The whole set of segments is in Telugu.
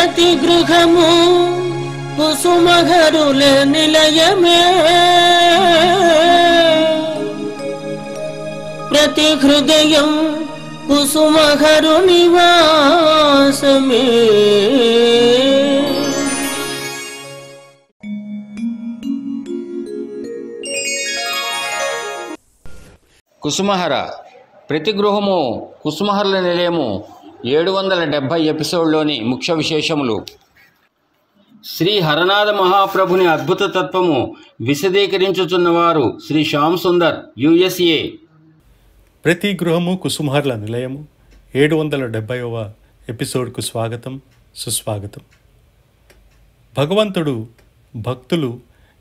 ప్రతి గృహము కుసుమహరుల నిలయమే, ప్రతి హృదయం కుసుమహరు నివాసమే. కుసుమహర ప్రతి గృహము కుసుమహరుల నిలయము 770 ఎపిసోడ్లోని ముఖ్య విశేషములు. శ్రీ హరనాథ మహాప్రభుని అద్భుత తత్వము విశదీకరించుచున్నవారు శ్రీ శ్యామ్ సుందర్, USA. ప్రతి గృహము కుసుమహరుల నిలయము 770వ ఎపిసోడ్కు స్వాగతం, సుస్వాగతం. భగవంతుడు భక్తులు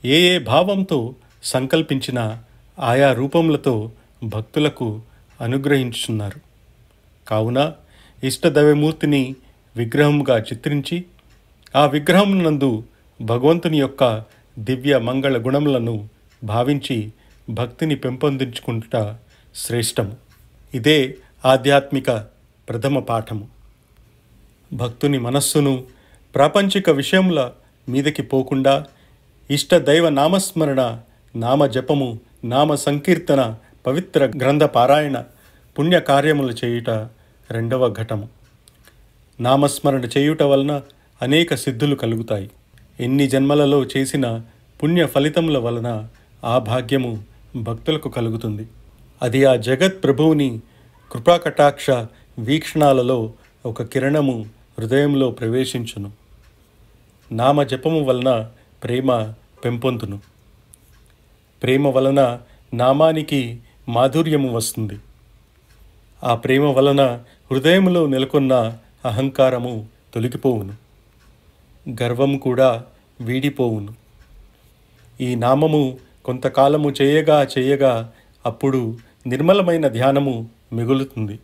ఏ ఏ భావంతో సంకల్పించిన ఆయా రూపములతో భక్తులకు అనుగ్రహించుచున్నారు. కావున ఇష్టదైవమూర్తిని విగ్రహముగా చిత్రించి ఆ విగ్రహమునందు భగవంతుని యొక్క దివ్య మంగళ గుణములను భావించి భక్తిని పెంపొందించుకుంట శ్రేష్టము. ఇదే ఆధ్యాత్మిక ప్రథమ పాఠము. భక్తుని మనస్సును ప్రాపంచిక విషయముల మీదకి పోకుండా ఇష్టదైవ నామస్మరణ, నామ జపము, నామ సంకీర్తన, పవిత్ర గ్రంథ పారాయణ, పుణ్యకార్యములు చేయుట రెండవ ఘటము. నామస్మరణ చేయుట వలన అనేక సిద్ధులు కలుగుతాయి. ఎన్ని జన్మలలో చేసిన పుణ్య ఫలితముల వలన ఆ భాగ్యము భక్తులకు కలుగుతుంది. అది ఆ జగత్ ప్రభువుని కృపాకటాక్ష వీక్షణాలలో ఒక కిరణము హృదయంలో ప్రవేశించును. నామ జపము వలన ప్రేమ పెంపొందును. ప్రేమ వలన నామానికి మాధుర్యము వస్తుంది. ఆ ప్రేమ వలన హృదయంలో నెలకొన్న అహంకారము తొలగిపోవును, గర్వము కూడా వీడిపోవును. ఈ నామము కొంతకాలము చేయగా చేయగా అప్పుడు నిర్మలమైన ధ్యానము మిగులుతుంది.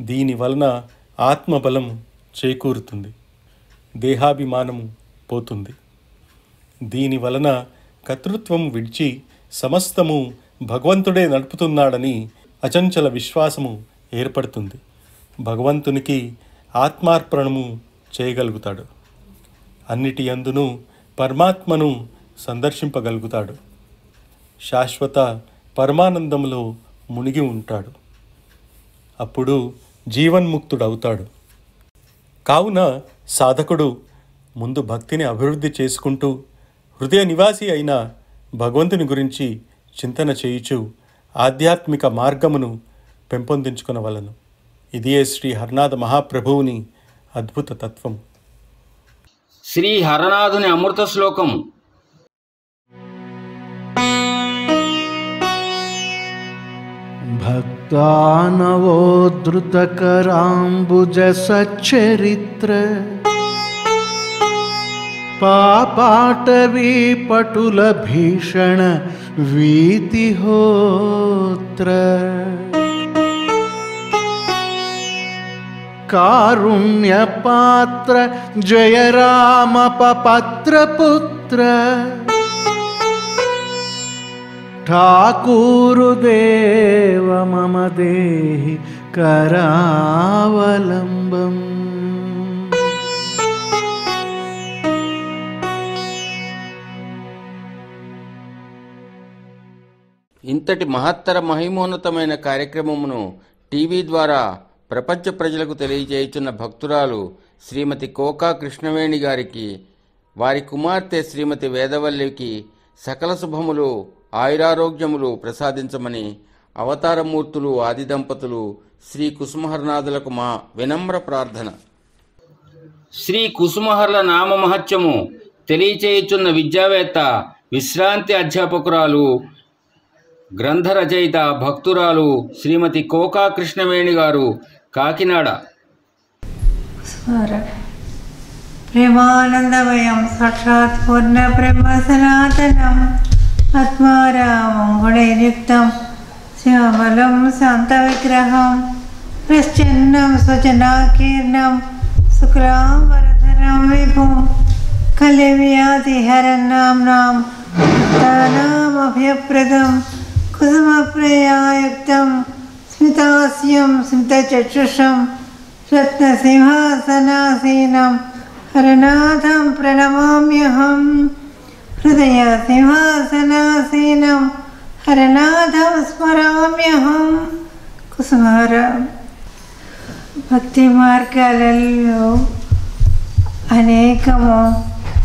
దీని వలన ఆత్మబలం చేకూరుతుంది, దేహాభిమానము పోతుంది. దీని వలన కర్తృత్వం విడిచి సమస్తము భగవంతుడే నడుపుతున్నాడని అచంచల విశ్వాసము ఏర్పడుతుంది. భగవంతునికి ఆత్మార్పణము చేయగలుగుతాడు. అన్నిటి యందును పరమాత్మను సందర్శింపగలుగుతాడు. శాశ్వత పరమానందములో మునిగి ఉంటాడు. అప్పుడు జీవన్ముక్తుడవుతాడు. కావున సాధకుడు ముందు భక్తిని అభివృద్ధి చేసుకుంటూ హృదయ నివాసి అయిన భగవంతుని గురించి చింతన చేయుచు ఆధ్యాత్మిక మార్గమును పెంపొందించుకొనవలెను. ఇదియే శ్రీ హరనాథ మహాప్రభువుని అద్భుత తత్వం. శ్రీ హరనాథుని అమృత శ్లోకం. భక్తానవోద్ధృతకరాంబుజ సచ్చరిత్ర పాపాటవీ పటుల భీషణ వీతిహోత్ర కారుణ్యపాత్ర జయ రామ పపత్రపుత్ర ఠాకూరుదేవ మమ దేహి కరావలంబం. ఇంతటి మహత్తర మహిమోన్నతమైన కార్యక్రమమును టీవీ ద్వారా ప్రపంచ ప్రజలకు తెలియజేయుచున్న భక్తురాలు శ్రీమతి కోకా కృష్ణవేణి గారికి, వారి కుమార్తె శ్రీమతి వేదవల్లికి సకల శుభములు, ఆయురారోగ్యములు ప్రసాదించమని అవతారమూర్తులు ఆది దంపతులు శ్రీ కుసుమహరనాథులకు మా వినమ్ర ప్రార్థన. శ్రీ కుసుమహరుల నామ మహత్యము తెలియచేయుచున్న విద్యావేత్త, విశ్రాంతి అధ్యాపకురాలు, గ్రంథ రచయిత, భక్తురాలు శ్రీమతి కోకా కృష్ణవేణి గారు, కాకినాడ. ప్రేమానందమయం సాక్షాత్ పూర్ణ బ్రహ్మ సనాతనం ఆత్మారామం గుణైర్యుక్తం శ్యామలం శాంత విగ్రహం ప్రశ్చన్నం స్వజనాకీర్ణం శుక్లాం వరధరం విభుం కళ్యవ్యాధిహరన్నాం భక్తానామభయప్రదం కుసుమప్రయాయుక్తం స్మితాస్యం స్మితచక్షుషం రత్నసింహాసనాసీనం హరనాథం ప్రణమామ్యహం. హృదయసింహాసనాసీనం హరనాథం స్మరామ్యహం. కుసుమహర. భక్తి మార్గాలలో అనేకము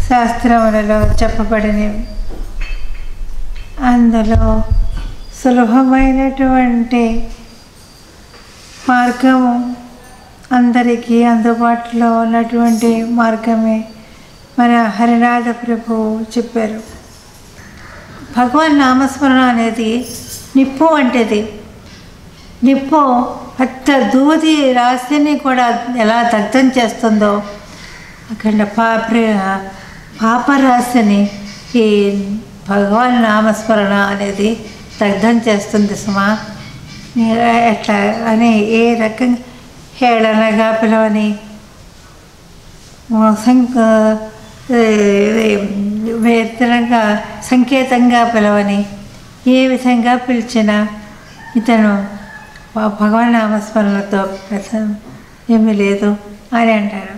శాస్త్రములలో చెప్పబడినవి. అందులో సులభమైనటువంటి మార్గము, అందరికీ అందుబాటులో ఉన్నటువంటి మార్గమే మన హరినాథ ప్రభువు చెప్పారు. భగవాన్ నామస్మరణ అనేది నిప్పు వంటిది. నిప్పు పెద్ద దూది రాశిని కూడా ఎలా దగ్ధం చేస్తుందో అక్కడ పాపరాశిని ఈ భగవాన్ నామస్మరణ అనేది దగ్ధం చేస్తుంది సుమా. ఎట్లా అని ఏ రకంగా హేళనగా పిలవని, వేతనంగా సంకేతంగా పిలవని, ఏ విధంగా పిలిచినా ఇతను భగవాన్ నామస్మరణతో ఏమీ లేదు అని అంటారు.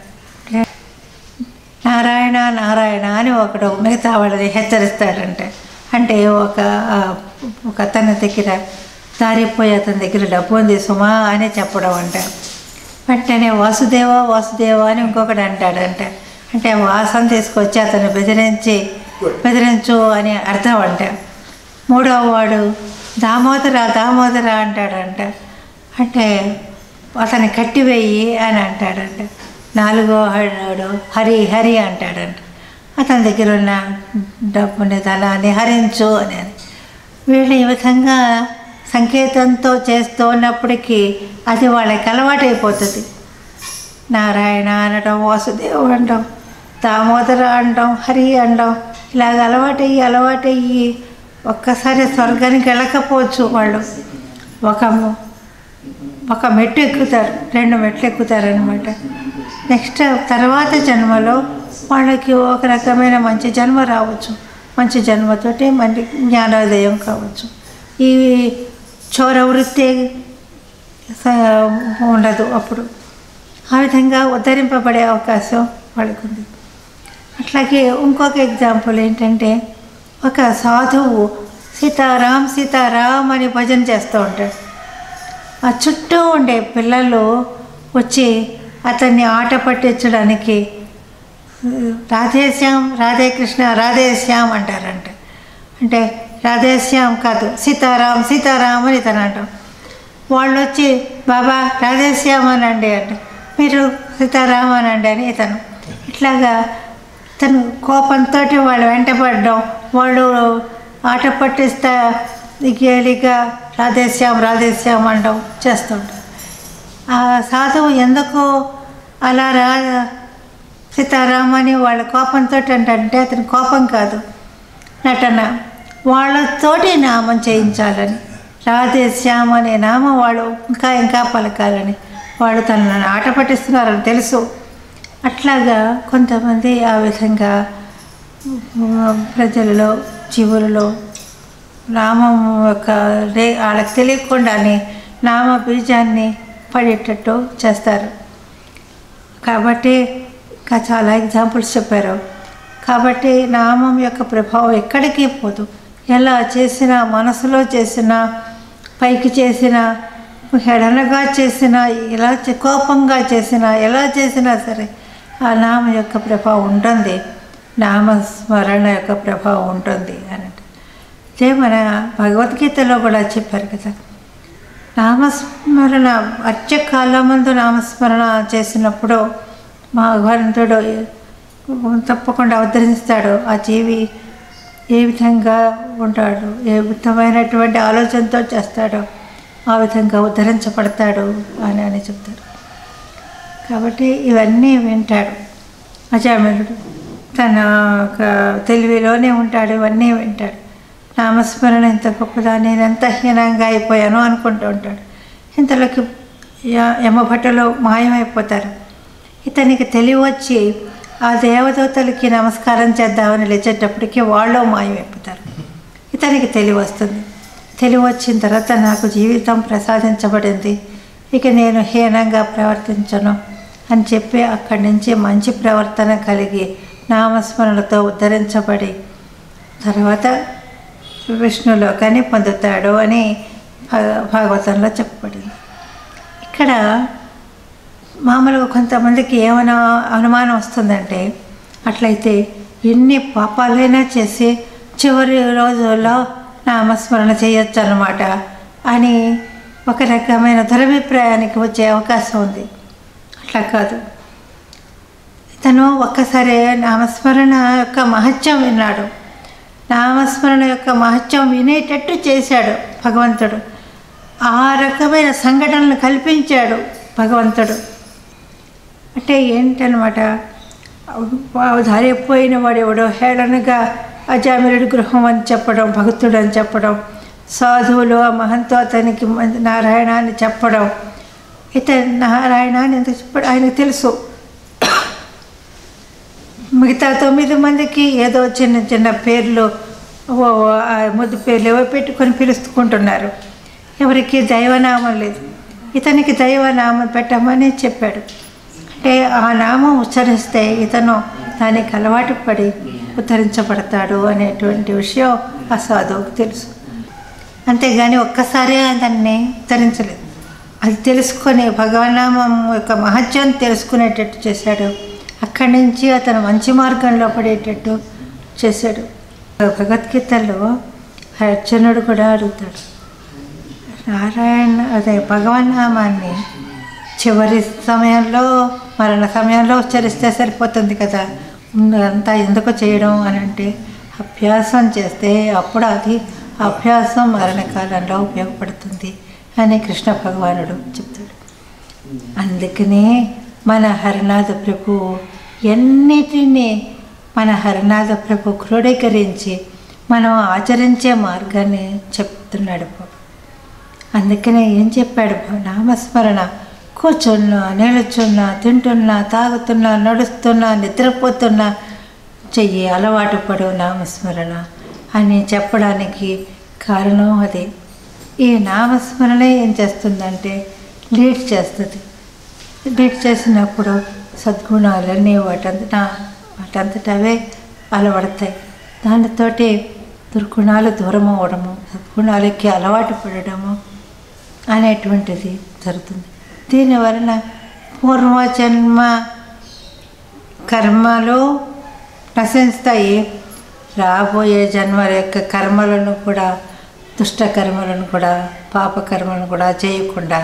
నారాయణ నారాయణ అని ఒకడు మిగతా వాళ్ళని హెచ్చరిస్తాడంటే, అంటే ఒక అతని దగ్గర దారిపోయి అతని దగ్గర డబ్బు ఉంది సుమా అని చెప్పడం అంట. వెంటనే వాసుదేవ వాసుదేవ అని ఇంకొకటి అంటాడంట. అంటే వాసన తీసుకొచ్చి అతను బెదిరించు అని అర్థం అంట. మూడవ వాడు దామోదర దామోదర అంటాడంట. అంటే అతన్ని కట్టివేయి అని అంటాడంట. నాలుగో వాడు హరి హరి అంటాడంట. అతని దగ్గర ఉన్న డబ్బుని ధనాన్ని హరించు అని. వీళ్ళు ఈ విధంగా సంకేతంతో చేస్తూ ఉన్నప్పటికీ అది వాళ్ళకి అలవాటైపోతుంది. నారాయణ అనడం, వాసుదేవ అనడం, దామోదర అనడం, హరి అనడం, ఇలాగ అలవాటయ్యి ఒక్కసారి స్వర్గానికి వెళ్ళకపోవచ్చు. వాళ్ళు ఒక మెట్టు ఎక్కుతారు, 2 మెట్లు ఎక్కుతారనమాట. నెక్స్ట్ తర్వాత జన్మలో వాళ్ళకి ఒక రకమైన మంచి జన్మ రావచ్చు. మంచి జన్మతోటి మంచి జ్ఞానోదయం కావచ్చు. ఈ చోర వృత్తి ఉండదు అప్పుడు. ఆ విధంగా ఉద్ధరింపబడే అవకాశం వాళ్ళకు ఉంది. అట్లాగే ఇంకొక ఎగ్జాంపుల్ ఏంటంటే, ఒక సాధువు సీతారాం సీతారాం అని భజన చేస్తూ ఉంటాడు. ఆ చుట్టూ ఉండే పిల్లలు వచ్చి అతన్ని ఆట పట్టించడానికి రాధేశ్యామ్ రాధేకృష్ణ రాధేశ్యామ్ అంటారంట. అంటే రాధేశ్యామ్ కాదు, సీతారాం సీతారాం అని ఇతను అంటాం. వాళ్ళు వచ్చి బాబా రాధేశ్యామ్ అనండి అంటే, మీరు సీతారాం అనండి అని ఇతను. ఇట్లాగా తను కోపంతో వాళ్ళు వెంటపడడం, వాళ్ళు ఆట పట్టిస్తా గేలిగా రాధేశ్యామ్ రాధేశ్యామ్ అనడం చేస్తుంటారు. ఆ సాధువు ఎందుకు అలా సీతారామని వాళ్ళ కోపంతో అంటే అతని కోపం కాదు, నటన. వాళ్ళతోటి నామం చేయించాలని, రాధేశ్యామ్ అనే నామం వాళ్ళు ఇంకా పలకాలని వాళ్ళు తనను ఆట పట్టిస్తున్నారని తెలుసు. అట్లాగా కొంతమంది ఆ విధంగా ప్రజలలో జీవులలో నామం యొక్క వాళ్ళకి తెలియకుండానే నామ బీజాన్ని పడేటట్టు చేస్తారు. కాబట్టి ఇంకా చాలా ఎగ్జాంపుల్స్ చెప్పారు. కాబట్టి నామం యొక్క ప్రభావం ఎక్కడికి పోదు. ఎలా చేసినా, మనసులో చేసినా, పైకి చేసినా, హెడనగా చేసినా, ఇలా కోపంగా చేసినా, ఎలా చేసినా సరే ఆ నామం యొక్క ప్రభావం ఉంటుంది, నామస్మరణ యొక్క ప్రభావం ఉంటుంది అన్నట్టు. ఇదే మన భగవద్గీతలో కూడా చెప్పారు కదా, నామస్మరణ అర్చకాలం ముందు నామస్మరణ చేసినప్పుడు మా భగవంతుడు తప్పకుండా ఉద్ధరిస్తాడు. ఆ జీవి ఏ విధంగా ఉంటాడు, ఏ విధమైనటువంటి ఆలోచనతో చేస్తాడో ఆ విధంగా ఉద్ధరించబడతాడు అని చెప్తారు. కాబట్టి ఇవన్నీ వింటాడు అజామిలుడు. తన తెలివిలోనే ఉంటాడు, ఇవన్నీ వింటాడు. నామస్మరణ ఇంత గొప్పదా, నేను ఎంత హీనంగా అయిపోయాను అనుకుంటూ ఉంటాడు. ఇంతలోకి యమభటులు మాయమైపోతారు. ఇతనికి తెలివి వచ్చి ఆ దేవదూతలకి నమస్కారం చేద్దామని లేచేటప్పటికీ వాళ్ళు మాయమైపోతారు. ఇతనికి తెలివి వస్తుంది. తెలివి వచ్చిన తర్వాత నాకు జీవితం ప్రసాదించబడింది, ఇక నేను హీనంగా ప్రవర్తించను అని చెప్పి అక్కడి నుంచి మంచి ప్రవర్తన కలిగి నామస్మరణతో ఉద్ధరించబడి తర్వాత విష్ణులోకాన్ని పొందుతాడు అని భాగవతంలో చెప్పబడింది. ఇక్కడ మామూలుగా కొంతమందికి ఏమైనా అనుమానం వస్తుందంటే, అట్లయితే ఎన్ని పాపాలైనా చేసి చివరి రోజుల్లో నామస్మరణ చేయొచ్చు అన్నమాట అని ఒక రకమైన దురభిప్రాయానికి వచ్చే అవకాశం ఉంది. అట్లా కాదు. ఇతను ఒక్కసారి నామస్మరణ యొక్క మహత్యం విన్నాడు, నామస్మరణ యొక్క మహత్యం వినేటట్టు చేశాడు భగవంతుడు. ఆ రకమైన సంఘటనలు కల్పించాడు భగవంతుడు. అంటే ఏంటనమాట, ధారైపోయిన వాడు ఎవడో హేళనగా అజామిరుడి గృహం అని చెప్పడం, భక్తుడు అని చెప్పడం, సాధువులు ఆ మహంతో అతనికి నారాయణాన్ని చెప్పడం. ఇతను నారాయణాన్ని ఎంత చెప్పడం ఆయనకు తెలుసు. మిగతా 9 మందికి ఏదో చిన్న చిన్న పేర్లు, ముద్దు పేర్లు ఏవో పెట్టుకొని పిలుచుకుంటున్నారు. ఎవరికి దైవనామం లేదు. ఇతనికి దైవనామం పెట్టమని చెప్పాడు. అంటే ఆ నామం ఉచ్చరిస్తే ఇతను దానికి అలవాటు పడి ఉద్ధరించబడతాడు అనేటువంటి విషయం ఆ సాధువుకు తెలుసు. అంతేగాని ఒక్కసారి అతన్ని ఉద్ధరించలేదు. అది తెలుసుకొని భగవన్నామం యొక్క మహత్యం తెలుసుకునేటట్టు చేశాడు. అక్కడి నుంచి అతను మంచి మార్గంలో పడేటట్టు చేశాడు. భగవద్గీతలో అర్జునుడు కూడా అడుగుతాడు, అదే భగవన్నామాన్ని చివరి సమయంలో మరణ సమయంలో ఉచ్చరిస్తే సరిపోతుంది కదా, అంతా ఎందుకు చేయడం అని అంటే, అభ్యాసం చేస్తే అప్పుడు అది అభ్యాసం మరణకాలంలో ఉపయోగపడుతుంది అని కృష్ణ భగవానుడు చెప్తాడు. అందుకనే మన హరినాథ ప్రభు ఎన్నిటినీ మన హరినాథ ప్రభు క్రోడీకరించి మనం ఆచరించే మార్గాన్ని చెప్తున్నాడు. అందుకనే ఏం చెప్పాడు, నామస్మరణ కూర్చున్నా, నిలుచున్నా, తింటున్నా, తాగుతున్నా, నడుస్తున్నా, నిద్రపోతున్నా చెయ్యి, అలవాటు పడు నామస్మరణ అని చెప్పడానికి కారణం అదే. ఈ నామస్మరణ ఏం చేస్తుందంటే లీడ్ చేస్తుంది. లీడ్ చేసినప్పుడు సద్గుణాలన్నీ వాటంతటవే అలవడతాయి. దానితోటి దుర్గుణాలు దూరం అవ్వడము, సద్గుణాలకి అలవాటు పడడము అనేటువంటిది జరుగుతుంది. దీనివలన పూర్వజన్మ కర్మలు నశిస్తాయి. రాబోయే జన్మల యొక్క కర్మలను కూడా, దుష్ట కర్మలను కూడా, పాపకర్మలను కూడా చేయకుండా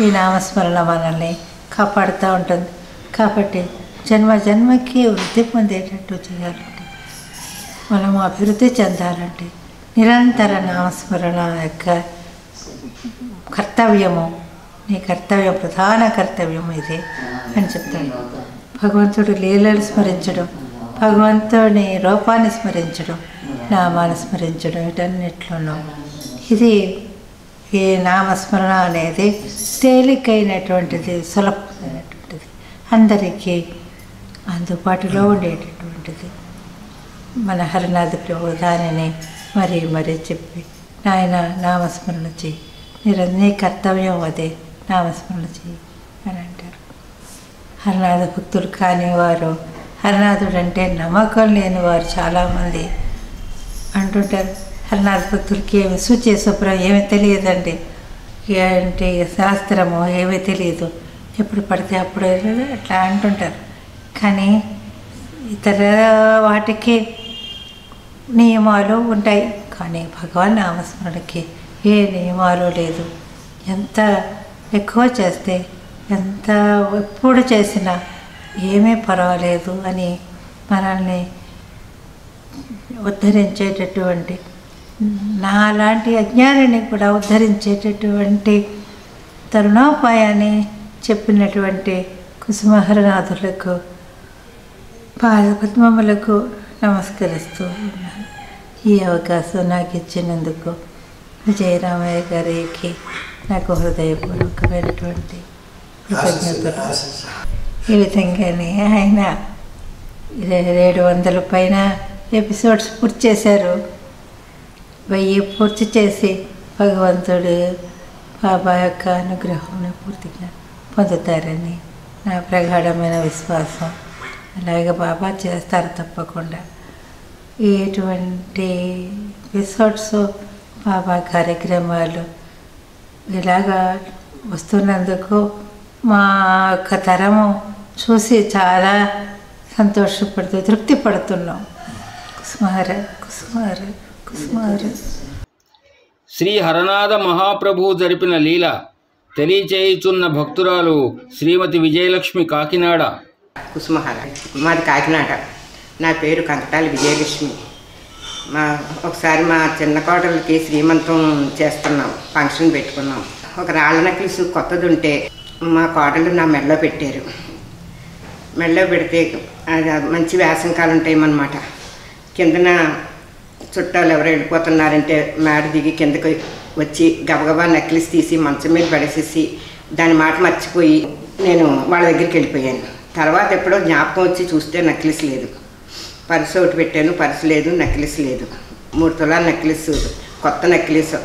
ఈ నామస్మరణ మనల్ని కాపాడుతూ ఉంటుంది. కాబట్టి జన్మకి వృద్ధి పొందేటట్టు చేయాలంటే, మనము అభివృద్ధి చెందాలంటే నిరంతర నామస్మరణ యొక్క కర్తవ్యము, నీ కర్తవ్యం, ప్రధాన కర్తవ్యం ఇదే అని చెప్తాడు. భగవంతుడు లీలలు స్మరించడం, భగవంతుని రూపాన్ని స్మరించడం, నామాన్ని స్మరించడం, వీటన్నిట్లోనూ ఇది ఈ నామస్మరణ అనేది తేలికైనటువంటిది, సులభమైనటువంటిది, అందరికీ అందుబాటులో ఉండేటటువంటిది. మన హరినాథ ప్రభు దానిని మరీ చెప్పి, నాయన నామస్మరణ చెయ్యి, నీ కర్తవ్యం అదే, నామస్మరణ చెయ్యి అని అంటారు. హరినాథ భక్తులు కానివారు, హరినాథుడు అంటే నమ్మకం లేని వారు చాలామంది అంటుంటారు, హరినాథ భక్తులకి ఏమి శుచి శుభ్రం ఏమీ తెలియదండి, ఏంటి శాస్త్రము ఏమీ తెలియదు, ఎప్పుడు పడితే అప్పుడు అట్లా అంటుంటారు. కానీ ఇతర వాటికి నియమాలు ఉంటాయి, కానీ భగవాన్ నామస్మరణకి ఏ నియమాలు లేదు. ఎంత ఎక్కువ చేస్తే, ఎంత ఎప్పుడు చేసినా ఏమీ పర్వాలేదు అని మనల్ని ఉద్ధరించేటటువంటి, నాలాంటి అజ్ఞానిని కూడా ఉద్ధరించేటటువంటి తరుణోపాయాన్ని చెప్పినటువంటి కుసుమహరనాథులకు పాదపద్మములకు నమస్కరిస్తూ ఉన్నాను. ఈ అవకాశం నాకు ఇచ్చినందుకు విజయరామయ్య గారికి నాకు హృదయపూర్వకమైనటువంటి కృతజ్ఞతలు. ఈ విధంగానే ఆయన 700 పైన ఎపిసోడ్స్ పూర్తి చేశారు. 1000 పూర్తి చేసి భగవంతుడు బాబా యొక్క అనుగ్రహం పూర్తిగా పొందుతారని నా ప్రగాఢమైన విశ్వాసం. అలాగే బాబా చేస్తారు తప్పకుండా. ఎటువంటి ఎపిసోడ్స్ బాబా కార్యక్రమాలు ఇలాగా వస్తున్నందుకు మా యొక్క తరము చూసి చాలా సంతోషపడుతూ తృప్తి పడుతున్నాం. కుసుమార కుసుమార కుసుమార. శ్రీ హరనాథ మహాప్రభువు జరిపిన లీల తెలియచేయుచున్న భక్తురాలు శ్రీమతి విజయలక్ష్మి, కాకినాడ. కుసుమహార, మాది కాకినాడ. నా పేరు కంకటాల విజయలక్ష్మి. ఒకసారి మా చిన్న కోడలికి శ్రీమంతం చేస్తున్నాం, ఫంక్షన్ పెట్టుకున్నాం. ఒక రాళ్ళ నెక్లెస్ కొత్తది ఉంటే మా కోడలు నా మెడలో పెట్టారు. మెడలో పెడితే మంచి వేసంకాలు ఉంటాయన్నమాట. కిందన చుట్టాలు ఎవరు వెళ్ళిపోతున్నారంటే మేడ దిగి కిందకి వచ్చి గబగబా నెక్లెస్ తీసి మంచం మీద పడేసేసి దాని మాట మర్చిపోయి నేను వాళ్ళ దగ్గరికి వెళ్ళిపోయాను. తర్వాత ఎప్పుడో జ్ఞాపకం వచ్చి చూస్తే నెక్లెస్ లేదు. పర్సు ఒకటి పెట్టాను, పర్సు లేదు, నెక్లెస్ లేదు. 3 తులాల నెక్లెస్, కొత్త నెక్లెస్,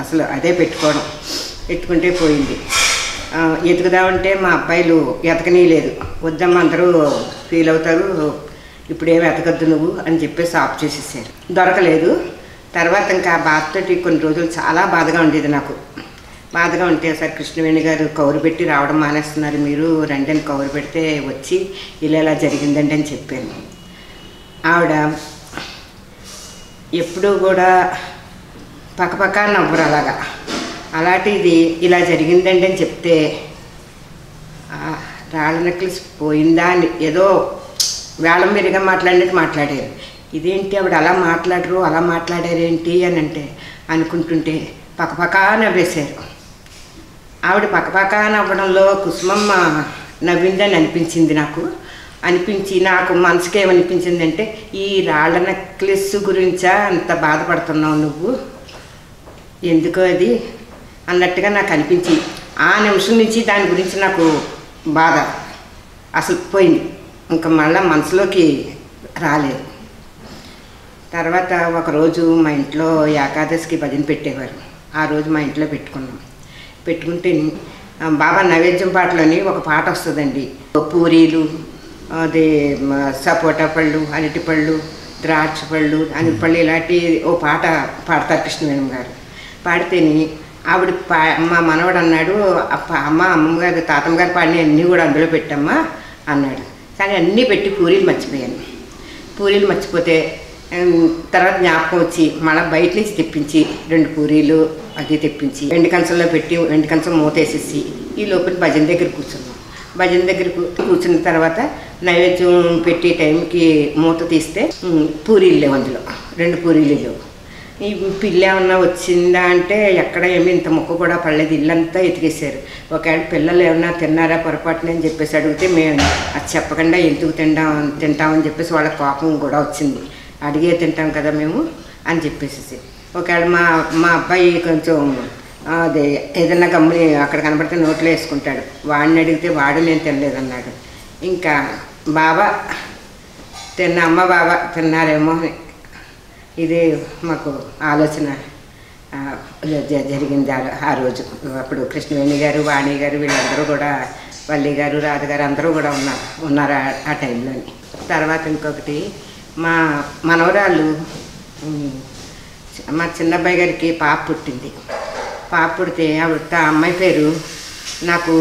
అసలు అదే పెట్టుకుంటే పోయింది. ఎతుకుదామంటే మా అబ్బాయిలు ఎతకనీయలేదు. వద్దమ్మా అందరూ ఫీల్ అవుతారు, ఇప్పుడేమి ఎతకద్దు నువ్వు అని చెప్పేసి ఆఫ్ చేసేసారు. దొరకలేదు. తర్వాత ఇంకా బాధతోటి కొన్ని రోజులు చాలా బాధగా ఉండేది నాకు. బాధగా ఉంటే సార్ కృష్ణవేణి గారు కౌరు పెట్టి రావడం మానేస్తున్నారు, మీరు రండి అని కౌరు పెడితే వచ్చి ఇలా జరిగిందండి అని చెప్పాను. ఆవిడ ఎప్పుడూ కూడా పక్కపక్క నవ్వరు అలాంటిది ఇలా జరిగిందండి అని చెప్తే రాళ్ళ నెక్లెస్ పోయిందా అని ఏదో వేళం మెరుగా మాట్లాడినట్టు మాట్లాడారు. ఇదేంటి ఆవిడ అలా మాట్లాడారేంటి అని అనుకుంటుంటే పక్కపక్క నవ్వేశారు. ఆవిడ పక్కపక్క నవ్వడంలో కుసుమమ్మ నవ్విందని అనిపించింది నాకు మనసుకి ఏమనిపించిందంటే, ఈ రాళ్ళ నెక్లెస్ గురించా అంత బాధపడుతున్నావు నువ్వు, ఎందుకో అది అన్నట్టుగా నాకు అనిపించి ఆ నిమిషం నుంచి దాని గురించి నాకు బాధ అసలు పోయింది. ఇంకా మళ్ళీ మనసులోకి రాలేదు. తర్వాత ఒకరోజు మా ఇంట్లో ఏకాదశికి భజన పెట్టేవారు. ఆ రోజు మా ఇంట్లో పెట్టుకుంటే బాబా నైవేద్యం పాటలోని ఒక పాట వస్తుందండి. పూరీలు, అదే సపోటా పళ్ళు, అరటిపళ్ళు, ద్రాక్ష పళ్ళు, అనిపళ్ళు ఇలాంటి ఓ పాట పాడతారు కృష్ణవేణి గారు. పాడితేని ఆవిడ మా మనవడు అన్నాడు, అమ్మమ్మ గారు తాతమ్మ గారు పాడిన అన్నీ కూడా అందులో పెట్టమ్మా అన్నాడు. కానీ అన్నీ పెట్టి పూరీలు మర్చిపోతే తర్వాత జ్ఞాపకం వచ్చి మళ్ళీ బయట నుంచి తెప్పించి 2 పూరీలు అది తెప్పించి వెండి కంచంలో పెట్టి వెండి కంచం మూతేసేసి ఈ లోపల భజన దగ్గర కూర్చున్నాం. భజన దగ్గర కూర్చున్న తర్వాత నైవేద్యం పెట్టే టైంకి మూత తీస్తే పూరీలు లేవు, అందులో 2 పూరీలు లేవు. ఈ పిల్ల ఏమన్నా వచ్చిందా అంటే ఎక్కడ ఏమి ఇంత ముక్క కూడా పడలేదు, ఇల్లంతా ఎతికేశారు. ఒకవేళ పిల్లలు ఏమన్నా తిన్నారా పొరపాటున అని చెప్పేసి అడిగితే మేము అది చెప్పకుండా ఎందుకు తింటామని చెప్పేసి వాళ్ళ కోపం కూడా వచ్చింది. అడిగే తింటాం కదా మేము అని చెప్పేసి. ఒకవేళ మా అబ్బాయి కొంచెం అదే ఏదన్నా గమ్ముని అక్కడ కనబడితే నోట్లో వేసుకుంటాడు, వాడిని అడిగితే వాడు నేను తినలేదన్నాడు. ఇంకా బాబా అమ్మ బాబా తిన్నారేమో ఇదే మాకు ఆలోచన జరిగింది ఆ రోజు. అప్పుడు కృష్ణవేణి గారు, వాణి గారు వీళ్ళందరూ కూడా, వల్లి గారు, రాధగారు అందరూ కూడా ఉన్నారు ఆ టైంలోని. తర్వాత ఇంకొకటి మా మనవరాళ్ళు, మా చిన్నబ్బాయి గారికి పాప పుట్టింది. పాప పుడితే ఆవిడ అమ్మాయి పేరు నాకు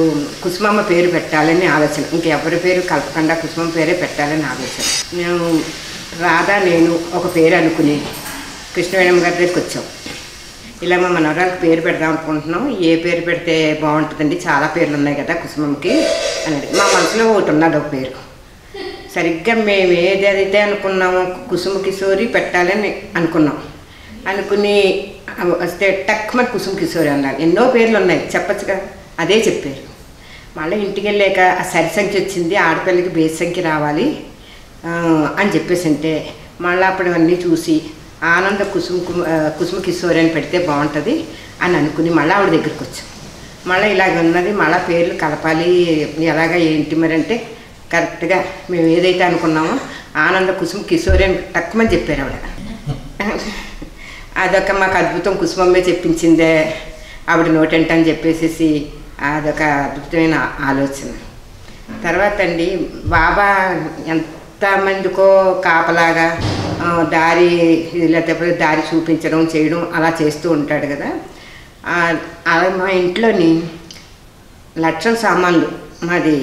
కుసుమమ్మ పేరు పెట్టాలని ఆలోచన, ఇంకెవరి పేరు కలపకుండా కుసుమమ్మ పేరే పెట్టాలని ఆలోచన. మేము రాధా నేను ఒక పేరు అనుకుని కృష్ణవేణమ్మ గారి దగ్గరికి వచ్చాం. ఇలా మా మనవరాలకు పేరు పెడదాం అనుకుంటున్నాం, ఏ పేరు పెడితే బాగుంటుందండి, చాలా పేర్లు ఉన్నాయి కదా కుసుమమ్మకి అనేది. మా మనసులో ఒకటి ఉన్నది, ఒక పేరు. సరిగ్గా మేము ఏదైతే అనుకున్నామో కుసుమ కిశోరి పెట్టాలని అనుకుని వస్తే టక్మని కుసుమ కిశోరి అన్నారు. ఎన్నో పేర్లు ఉన్నాయి చెప్పచ్చుగా, అదే చెప్పారు. మళ్ళీ ఇంటికి వెళ్ళాక ఆ సరి సంఖ్య వచ్చింది, ఆడపిల్లకి బేస్ సంఖ్య రావాలి అని చెప్పేసి అంటే మళ్ళీ అప్పుడు అన్నీ చూసి ఆనంద కుసుమ కిశోరి అని పెడితే బాగుంటుంది అని అనుకుని మళ్ళీ ఆవిడ దగ్గరికి వచ్చాం. మళ్ళీ ఇలాగ ఉన్నది, మళ్ళీ పేర్లు కలపాలి ఎలాగా ఏంటి మరి అంటే కరెక్ట్గా మేము ఏదైతే అనుకున్నామో ఆనంద కుసుమ కిశోరి అని తక్కువని చెప్పారు ఆవిడ. అదొక మాకు అద్భుతం, కుసుమమ్మే చెప్పించిందే ఆవిడ నోటంట అని చెప్పేసి అదొక అద్భుతమైన ఆలోచన. తర్వాత అండి బాబా ఎంతమందికో కాపలాగా దారి లేకపోతే దారి చూపించడం చేయడం అలా చేస్తూ ఉంటాడు కదా. అలా మా ఇంట్లోని లక్షల సామాన్లు, మాది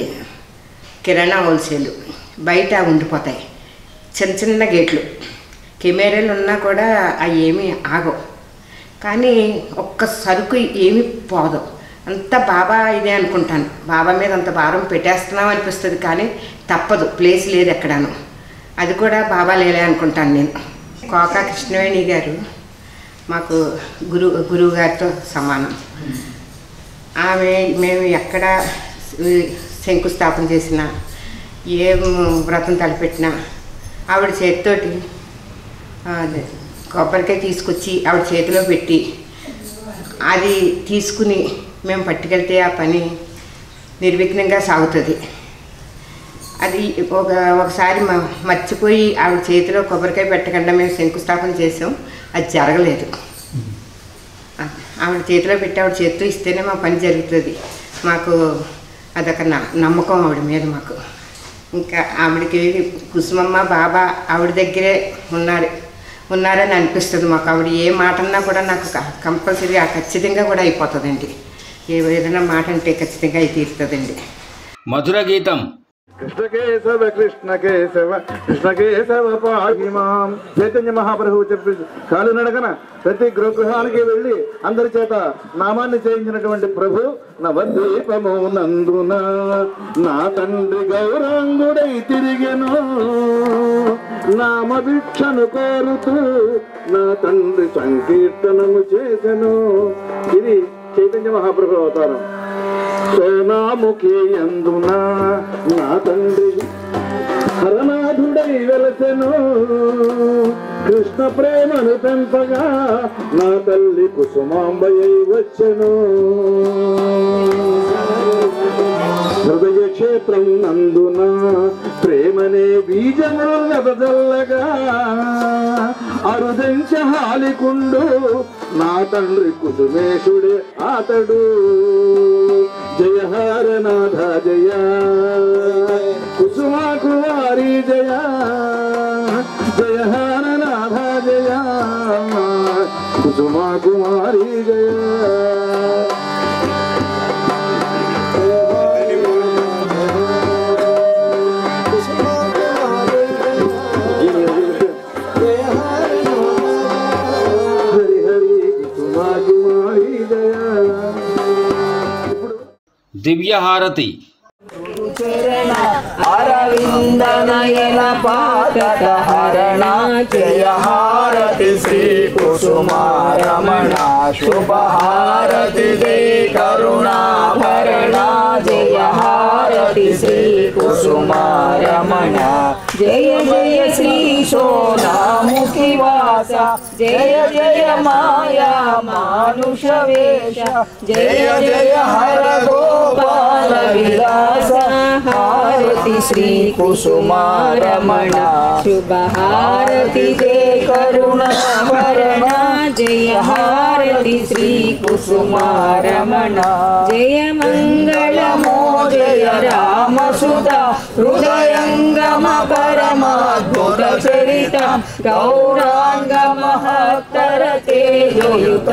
కిరాణా హోల్సేల్, బయట ఉండిపోతాయి. చిన్న చిన్న గేట్లు, కెమెరాలు ఉన్నా కూడా అవి ఏమీ ఆగవు. కానీ ఒక్క సరుకు ఏమీ పోదు. అంతా బాబా ఇదే అనుకుంటాను. బాబా మీద అంత భారం పెట్టేస్తున్నాం అనిపిస్తుంది, కానీ తప్పదు, ప్లేస్ లేదు ఎక్కడాను. అది కూడా బాబా లేలే అనుకుంటాను నేను. కోకా కృష్ణవేణి గారు మాకు గురువు గారితో సమానం. ఆమె మేము ఎక్కడ శంకుస్థాపన చేసినా, ఏ వ్రతం తలపెట్టినా ఆవిడ చేతితోటి కొబ్బరికాయ తీసుకొచ్చి ఆవిడ చేతిలో పెట్టి అది తీసుకుని మేము పట్టుకెళ్తే ఆ పని నిర్విఘ్నంగా సాగుతుంది. అది ఒకసారి మర్చిపోయి ఆవిడ చేతిలో కొబ్బరికాయ పెట్టకుండా మేము శంకుస్థాపన చేసాం, అది జరగలేదు. ఆవిడ చేతిలో పెట్టి ఆవిడ చేతితో ఇస్తేనే మా పని జరుగుతుంది. మాకు అదొక నమ్మకం ఆవిడ మీద మాకు. ఇంకా ఆవిడకి కుసుమమ్మ బాబా ఆవిడ దగ్గరే ఉన్నారని అనిపిస్తుంది మాకు. ఆవిడ ఏ మాట అన్నా కూడా నాకు కంపల్సరీగా ఖచ్చితంగా కూడా అయిపోతుందండి. ఏదైనా మాట అంటే ఖచ్చితంగా అయి తీరుతుందండి. మధుర గీతం. కృష్ణ కేశవ కృష్ణ కేశవ కృష్ణ కేశవ పాహి మాం. చైతన్య మహాప్రభు చెప్పి కాలు నడకన ప్రతి గృహానికి వెళ్ళి అందరి చేత నామాన్ని చేయించినటువంటి ప్రభు నవద్వీపము నందున నా తండ్రి గౌరాంగుడై తిరిగెను, నామభిక్షను కోరుతూ నా తండ్రి సంకీర్తనము చేసెను. ఇది చైతన్య మహాప్రభు అవతారం. సోనాముఖి అందున నా తండ్రి హరనాథుడై వెలసెను, కృష్ణ ప్రేమను పెంపగా నా తల్లి కుసుమాంబయ్యై వచ్చెను. హృదయ క్షేత్రం నందున ప్రేమనే బీజములు వెదజల్లగా అరుదంచ హాలికుండు నా తండ్రి కుసుమేశుడే ఆతడు. జయ హరనాథ జయ కుసుమా కుమారి జయ, జయ హరనాథ జయ కుసుమా కుమారి జయ. దివ్యహారతి. అరవింద నయన పాదక హరణ జయ హారతి శ్రీ కుసుమారమణ శుభహారతి దే కరుణాభరణ జయ హారతి శ్రీ కుసుమారమణ జయ జయ శ్రీ సోనాముఖి వాస జయ జయ మాయా మానుష వేష జయ జయ హర గోపాల విలాస హారతి శ్రీ కుసుమారమణ శుభహారతి దే కరుణాభరణ జయ హారతి శ్రీ కుసుమారమణ జయ మంగళమో జయ రామసుత హృదయంగమ పరమాద్భుత చరిత గౌరాంగ మహత్తర తేజోయుత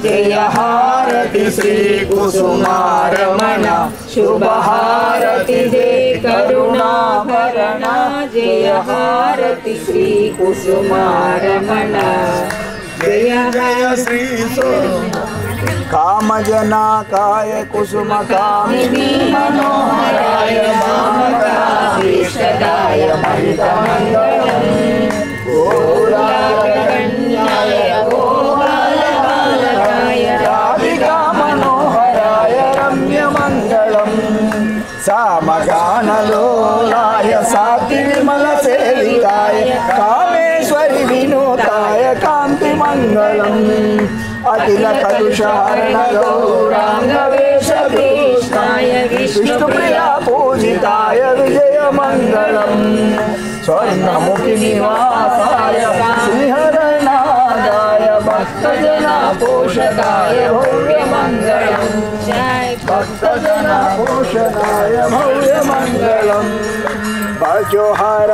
జయ హారతి శ్రీ కుసుమారమణ శుభహారతి దే కరుణాభరణ జయ హారతి శ్రీ కుసుమారమణ జయ జయ శ్రీ కామజనాకాయ కుసుమ కామిని మనోహరాయ మామకాభీష్టదాయ మంగళం గోరాకన్యాయ గోపాలబాలకాయ రాధికా మనోహరాయ రమ్యమంగళం సామగానలోలాయ సాత్విమల సేవితాయ కామేశ్వరి వినోదాయ కాంతిమంగళం అఖిల కలుషహరణ గౌరాంగ వేషభీష్టాయ విష్ణుప్రియా పూజితాయ విజయమంగళం స్వర్ణముఖి నివాసాయ శ్రీహరనాథాయ భక్తజనా పోషకాయ భవ్యమంగళం भक्तजन पोषणाय भव्यमङ्गलम् भजो हर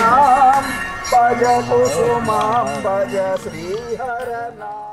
नाम भज कुसुमां भज श्रीहर नाम।